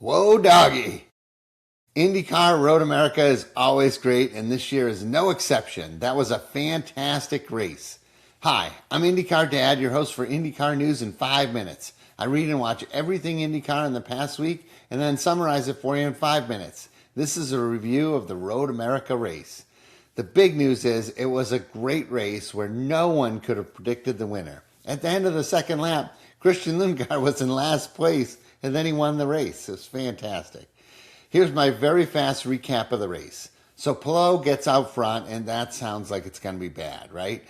Whoa, doggy. IndyCar Road America is always great, and this year is no exception. That was a fantastic race. Hi, I'm IndyCar Dad, your host for IndyCar News in 5 minutes. I read and watch everything IndyCar in the past week and then summarize it for you in 5 minutes. This is a review of the Road America race. The big news is it was a great race where no one could have predicted the winner. At the end of the second lap, Christian Lundgaard was in last place, and then he won the race. It was fantastic. Here's my very fast recap of the race. So Palou gets out front, and that sounds like it's going to be bad, right?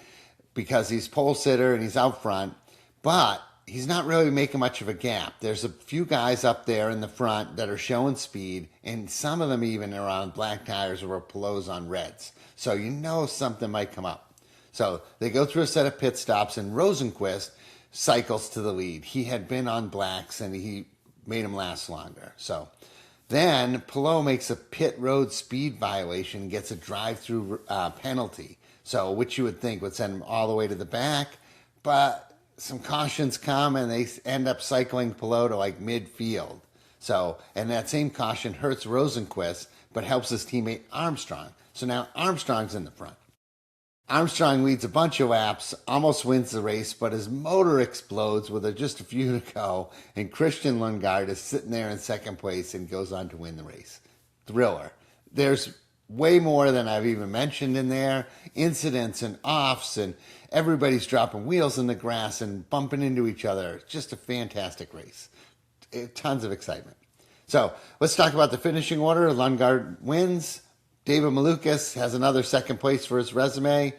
Because he's pole sitter and he's out front, but he's not really making much of a gap. There's a few guys up there in the front that are showing speed, and some of them even are on black tires or Palou's on reds. So you know something might come up. So they go through a set of pit stops, and Rosenqvist cycles to the lead. He had been on blacks, and he made him last longer. So then Palou makes a pit road speed violation, gets a drive-through penalty. So which you would think would send him all the way to the back, but some cautions come and they end up cycling Palou to like midfield. So, and that same caution hurts Rosenqvist, but helps his teammate Armstrong. So now Armstrong's in the front. Armstrong leads a bunch of laps, almost wins the race, but his motor explodes with just a few to go, and Christian Lundgaard is sitting there in second place and goes on to win the race. Thriller. There's way more than I've even mentioned in there. Incidents and offs, and everybody's dropping wheels in the grass and bumping into each other. It's just a fantastic race. Tons of excitement. So let's talk about the finishing order. Lundgaard wins. David Malukas has another second place for his resume.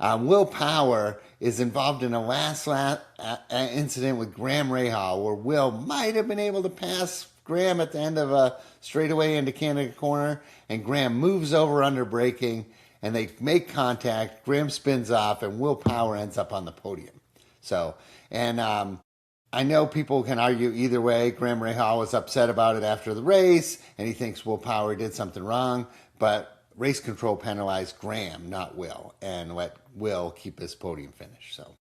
Will Power is involved in a last lap incident with Graham Rahal, where Will might have been able to pass Graham at the end of a straightaway into Canada Corner, and Graham moves over under braking, and they make contact. Graham spins off, and Will Power ends up on the podium. So, and I know people can argue either way. Graham Rahal was upset about it after the race, and he thinks Will Power did something wrong, but race control penalized Graham, not Will, and let Will keep his podium finish. So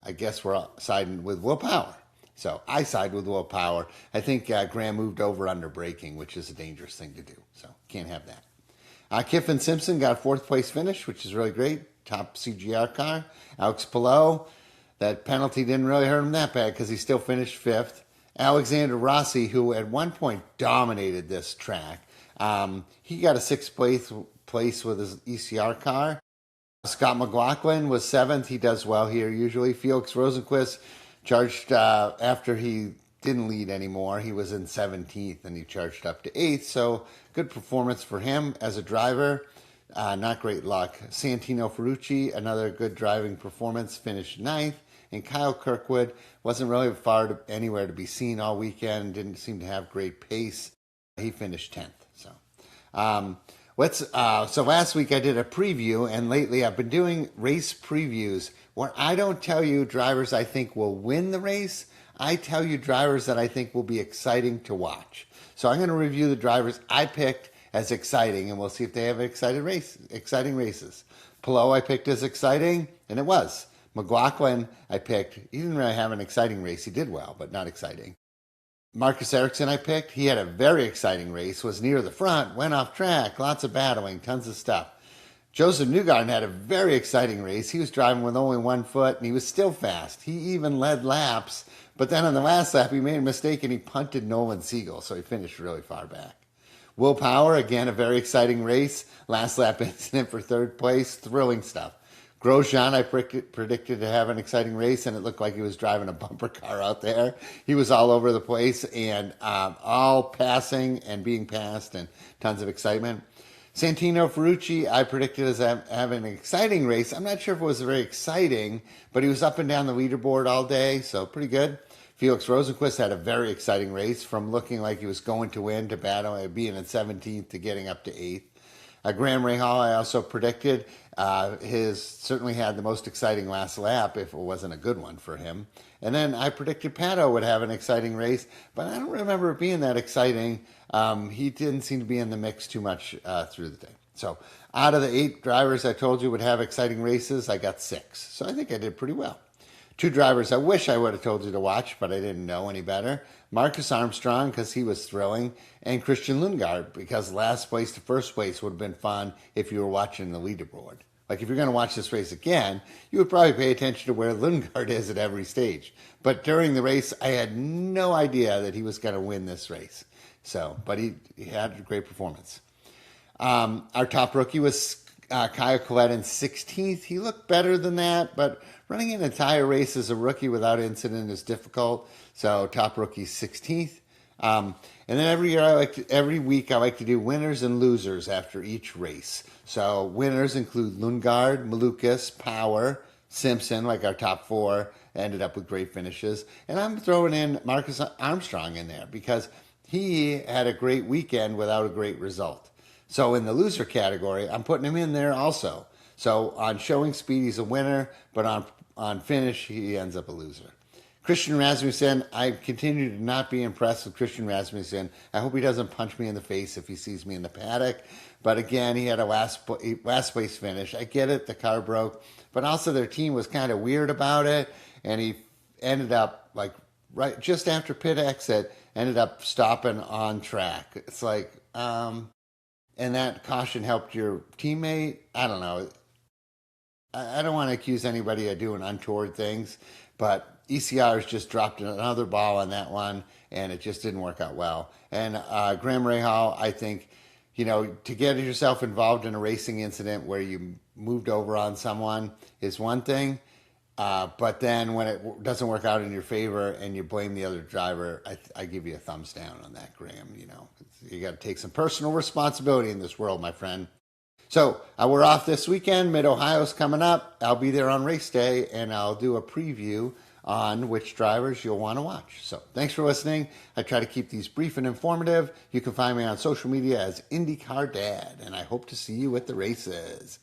I guess we're siding with Will Power. So I side with Will Power. I think Graham moved over under braking, which is a dangerous thing to do. So can't have that. Kiffin Simpson got a fourth place finish, which is really great. Top CGR car. Alex Palou, that penalty didn't really hurt him that bad because he still finished fifth. Alexander Rossi, who at one point dominated this track, he got a sixth place with his ECR car. Scott McLaughlin was seventh. He does well here usually. Felix Rosenqvist charged after he didn't lead anymore. He was in 17th and he charged up to 8th. So good performance for him as a driver. Not great luck. Santino Ferrucci, another good driving performance, finished 9th. And Kyle Kirkwood wasn't really anywhere to be seen all weekend. Didn't seem to have great pace. He finished 10th. So last week I did a preview, and lately I've been doing race previews where I don't tell you drivers I think will win the race. I tell you drivers that I think will be exciting to watch. So I'm going to review the drivers I picked as exciting, and we'll see if they have exciting races. Palou I picked as exciting, and it was. McLaughlin I picked. He didn't really have an exciting race. He did well, but not exciting. Marcus Ericsson I picked. He had a very exciting race, was near the front, went off track, lots of battling, tons of stuff. Joseph Newgarden had a very exciting race. He was driving with only 1 foot, and he was still fast. He even led laps, but then on the last lap, he made a mistake, and he punted Nolan Siegel, so he finished really far back. Will Power, again, a very exciting race. Last lap incident for third place, thrilling stuff. Grosjean, I predicted to have an exciting race, and it looked like he was driving a bumper car out there. He was all over the place, and all passing and being passed, and tons of excitement. Santino Ferrucci, I predicted as having an exciting race. I'm not sure if it was very exciting, but he was up and down the leaderboard all day, so pretty good. Felix Rosenqvist had a very exciting race, from looking like he was going to win to battle, being in 17th to getting up to 8th. Graham Rahal, I also predicted. His certainly had the most exciting last lap, if it wasn't a good one for him. And then I predicted Pato would have an exciting race, but I don't remember it being that exciting. He didn't seem to be in the mix too much through the day. So out of the 8 drivers I told you would have exciting races, I got 6. So I think I did pretty well. 2 drivers I wish I would have told you to watch, but I didn't know any better. Marcus Armstrong because he was thrilling, and Christian Lundgaard because last place to first place would have been fun if you were watching the leaderboard. Like if you're going to watch this race again, you would probably pay attention to where Lundgaard is at every stage. But during the race, I had no idea that he was going to win this race. So, but he had a great performance. Our top rookie was Kyle Collette in 16th. He looked better than that, but running an entire race as a rookie without incident is difficult. So top rookie 16th. And then every week I like to do winners and losers after each race. So winners include Lundgaard, Malukas, Power, Simpson, like our top four, ended up with great finishes. And I'm throwing in Marcus Armstrong in there because he had a great weekend without a great result. So in the loser category, I'm putting him in there also. So on showing speed, he's a winner, but on finish, he ends up a loser. Christian Rasmussen, I continue to not be impressed with Christian Rasmussen. I hope he doesn't punch me in the face if he sees me in the paddock. But again, he had a last place finish. I get it, the car broke, but also their team was kind of weird about it, and he ended up like right just after pit exit, ended up stopping on track. It's like, and that caution helped your teammate. I don't know. I don't want to accuse anybody of doing untoward things, but ECR's just dropped another ball on that one, and it just didn't work out well. And Graham Rahal, I think, to get yourself involved in a racing incident where you moved over on someone is one thing, but then when it doesn't work out in your favor and you blame the other driver, I give you a thumbs down on that, Graham. You got to take some personal responsibility in this world, my friend. So we're off this weekend. Mid-Ohio's coming up. I'll be there on race day, and I'll do a preview on which drivers you'll want to watch. So thanks for listening. I try to keep these brief and informative. You can find me on social media as Indycar Dad, and I hope to see you at the races.